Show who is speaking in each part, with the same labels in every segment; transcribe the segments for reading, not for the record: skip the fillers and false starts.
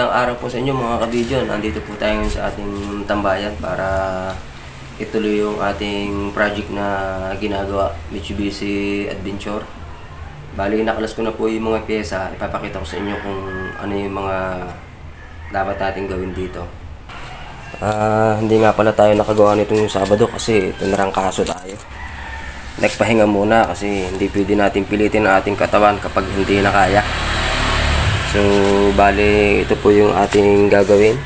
Speaker 1: Magandang araw po sa inyo mga kabidyo. Nandito po tayo ngayon sa ating tambayan para ituloy yung ating project na ginagawa, Mitsubishi Adventure. Bali, nakalas ko na po yung mga pyesa. Ipapakita ko sa inyo kung ano yung mga dapat natin gawin dito. Hindi nga pala tayo nakagawa nito yung Sabado kasi pinarangkaso tayo. Nagpahinga muna kasi hindi pwede natin pilitin ang ating katawan kapag hindi na kaya. So, bali, ito po yung ating gagawin.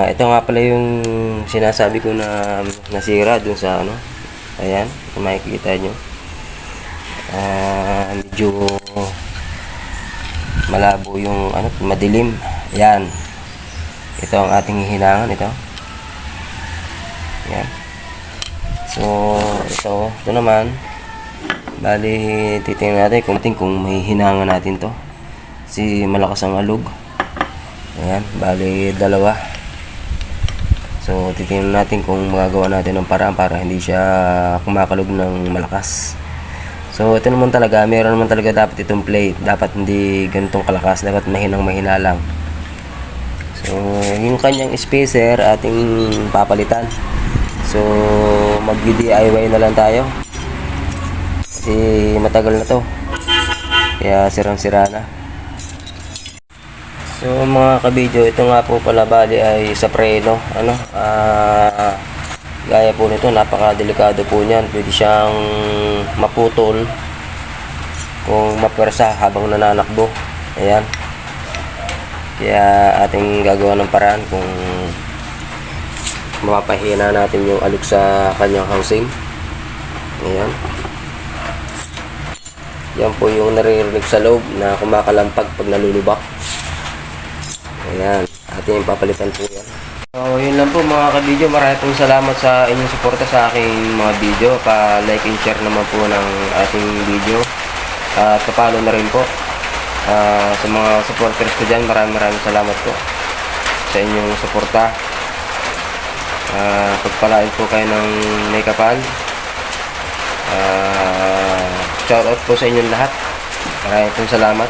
Speaker 1: Ito nga pala yung sinasabi ko na nasira dun sa ano. Ayan, kung makikita nyo. Medyo malabo yung ano, madilim. Ayan. Ito ang ating hihinangan, ito. Ayan. So, ito naman. Bali, titingnan natin kung may hinangan natin to. Si malakas ang alog. Ayan, bali dalawa. So titingnan natin kung magagawa natin ng paraan para hindi siya kumakalog ng malakas. So ito naman talaga, meron naman talaga dapat itong plate. Dapat hindi ganitong kalakas, dapat mahina lang. So yung kanyang spacer ating papalitan. So mag-DIY na lang tayo. Kasi matagal na to. Kaya sirang-sira na. So mga kabidyo, ito nga po pala bali ay sa preno, gaya po nito, napakadelikado po niyan. Pwede siyang maputol kung mapwersa habang nananakbo. Ayan. Kaya ating gagawa ng paraan kung mapapahina natin yung alog sa kanyang housing. Ayan. Yan po yung naririnig sa loob na kumakalampag pag nalulubak. Ayan, ating papalitan po yan. So, yun lang po mga kabidyo. Maraming pong salamat sa inyong suporta sa aking mga video. Pa-like and share naman po ng ating video. At pa-follow na rin po. Sa mga supporters ko dyan, maraming salamat po sa inyong suporta. Pagpalain po kayo ng may kapal. Shoutout po sa inyong lahat. Maraming pong salamat.